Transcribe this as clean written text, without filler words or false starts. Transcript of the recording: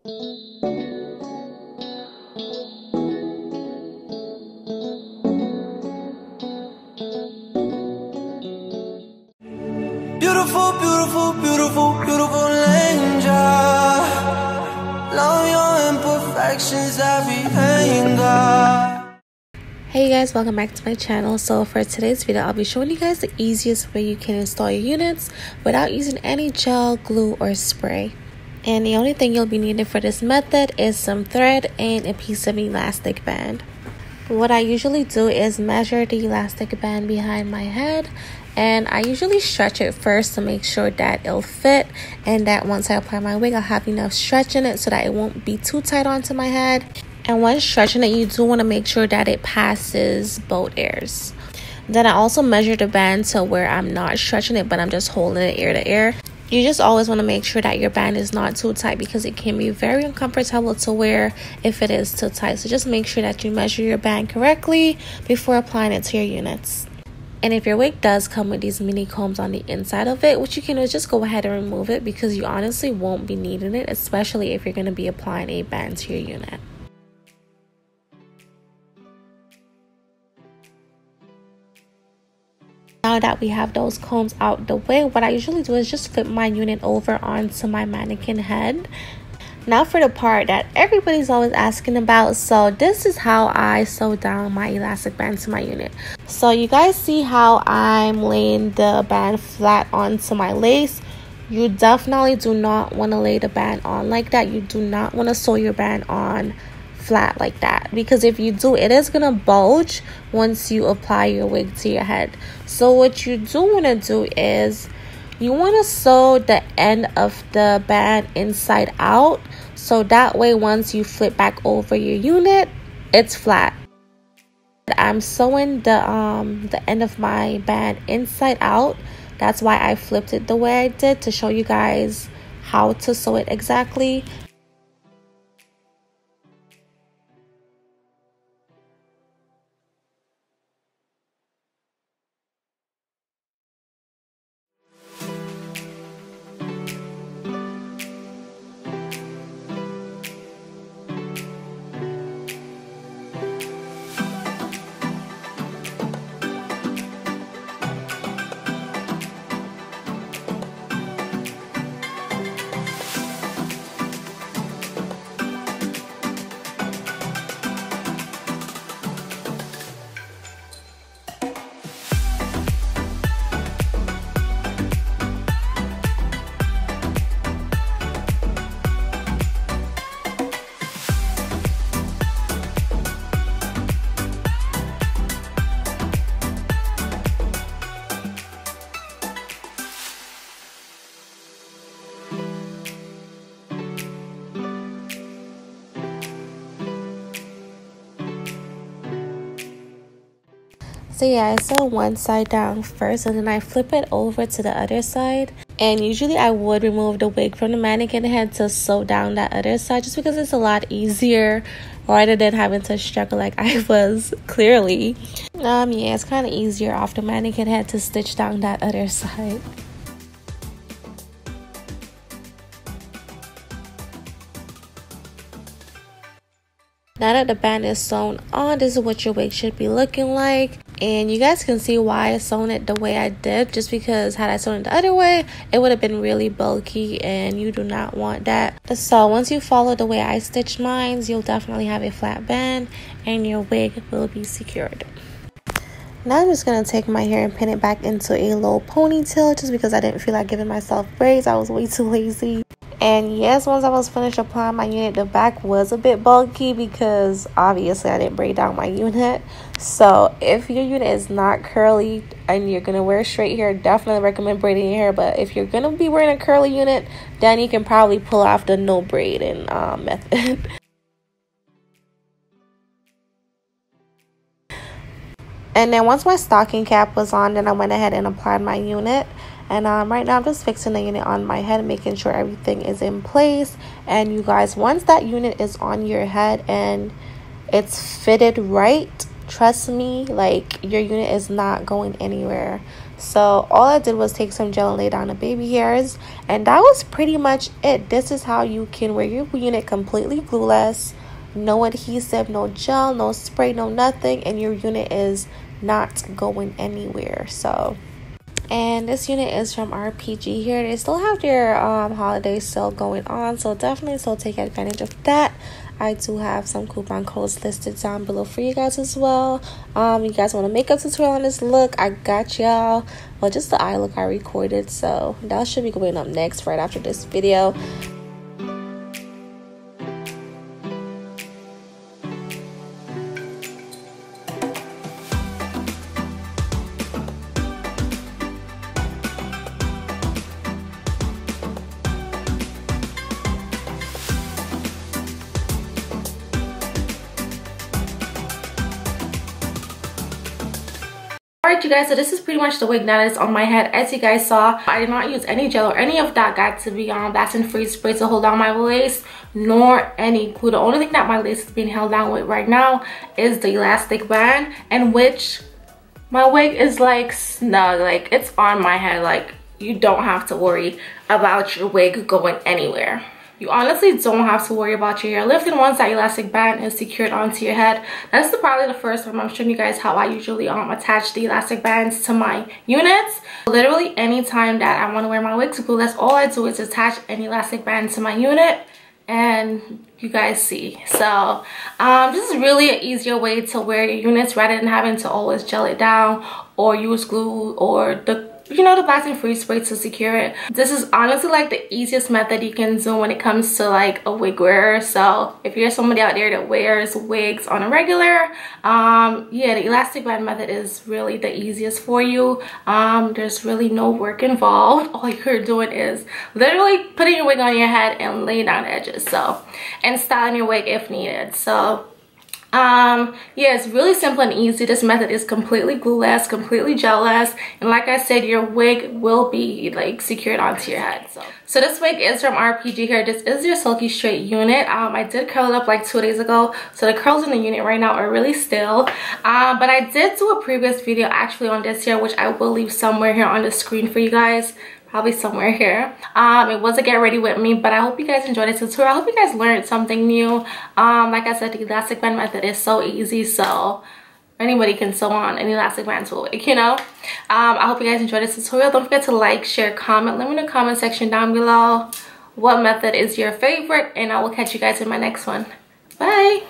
Beautiful, beautiful, beautiful, beautiful angel. Love your imperfections, everything, God. Hey guys, welcome back to my channel. So for today's video, I'll be showing you guys the easiest way you can install your units without using any gel, glue, or spray. And the only thing you'll be needing for this method is some thread and a piece of elastic band. What I usually do is measure the elastic band behind my head, and I usually stretch it first to make sure that it'll fit, and that once I apply my wig, I'll have enough stretch in it so that it won't be too tight onto my head. And when stretching it, you do want to make sure that it passes both ears. Then I also measure the band to where I'm not stretching it, but I'm just holding it ear to ear. You just always want to make sure that your band is not too tight, because it can be very uncomfortable to wear if it is too tight. So just make sure that you measure your band correctly before applying it to your units. And if your wig does come with these mini combs on the inside of it, what you can do is just go ahead and remove it, because you honestly won't be needing it, especially if you're going to be applying a band to your unit. Now that we have those combs out the way, what I usually do is just flip my unit over onto my mannequin head. Now for the part that everybody's always asking about, so this is how I sew down my elastic band to my unit. So you guys see how I'm laying the band flat onto my lace? You definitely do not want to lay the band on like that. You do not want to sew your band on flat like that, because if you do, it is gonna bulge once you apply your wig to your head. So what you do want to do is you want to sew the end of the band inside out, so that way once you flip back over your unit, it's flat. I'm sewing the end of my band inside out. That's why I flipped it the way I did, to show you guys how to sew it exactly. So yeah, I sew one side down first, and then I flip it over to the other side. And usually I would remove the wig from the mannequin head to sew down that other side, just because it's a lot easier rather than having to struggle like I was clearly. Yeah, it's kind of easier off the mannequin head to stitch down that other side. Now that the band is sewn on, this is what your wig should be looking like. And you guys can see why I sewn it the way I did, just because had I sewn it the other way, it would have been really bulky, and you do not want that. So once you follow the way I stitched mine, you'll definitely have a flat band and your wig will be secured. Now I'm just going to take my hair and pin it back into a low ponytail, just because I didn't feel like giving myself braids. I was way too lazy. And yes, once I was finished applying my unit, the back was a bit bulky because obviously I didn't braid down my unit. So if your unit is not curly and you're going to wear straight hair, definitely recommend braiding your hair. But if you're going to be wearing a curly unit, then you can probably pull off the no braiding method. And then once my stocking cap was on, then I went ahead and applied my unit. And right now I'm just fixing the unit on my head, making sure everything is in place. And you guys, once that unit is on your head and it's fitted right, trust me, like, your unit is not going anywhere. So all I did was take some gel and lay down the baby hairs, and that was pretty much it. This is how you can wear your unit completely glueless, no adhesive, no gel, no spray, no nothing, and your unit is not going anywhere. So, and this unit is from Rpghair. They still have their holiday sale going on, so definitely still take advantage of that. I do have some coupon codes listed down below for you guys as well. You guys want a makeup tutorial on this look, I got y'all. Well, just the eye look I recorded, so that should be going up next right after this video. Alright you guys, so this is pretty much the wig that is on my head. As you guys saw, I did not use any gel or any of that got to be backs and freeze spray to hold down my lace, nor any glue. The only thing that my lace is being held down with right now is the elastic band, and which my wig is like snug, like it's on my head. Like, you don't have to worry about your wig going anywhere. You honestly don't have to worry about your hair lifting once that elastic band is secured onto your head. That's probably the first time I'm showing you guys how I usually attach the elastic bands to my units. Literally anytime that I want to wear my wigs glueless, all I do is attach an elastic band to my unit, and you guys see. So this is really an easier way to wear your units rather than having to always gel it down or use glue or the blacks and freeze spray to secure it. This is honestly like the easiest method you can do when it comes to like a wig wearer. So if you're somebody out there that wears wigs on a regular, yeah, the elastic band method is really the easiest for you. There's really no work involved. All you're doing is literally putting your wig on your head and laying down the edges, so, and styling your wig if needed. So yeah, it's really simple and easy. This method is completely glueless, completely gel-less, and like I said, your wig will be like secured onto your head. So this wig is from Rpghair. This is your Silky straight unit. I did curl it up like 2 days ago, so the curls in the unit right now are really still. But I did do a previous video actually on this here, which I will leave somewhere here on the screen for you guys. Probably somewhere here. It was a get ready with me, but I hope you guys enjoyed this tutorial. I hope you guys learned something new. Like I said, the elastic band method is so easy, so anybody can sew on an elastic band to a wig, you know. I hope you guys enjoyed this tutorial. Don't forget to like, share, comment. Let me know in the comment section down below what method is your favorite, and I will catch you guys in my next one. Bye.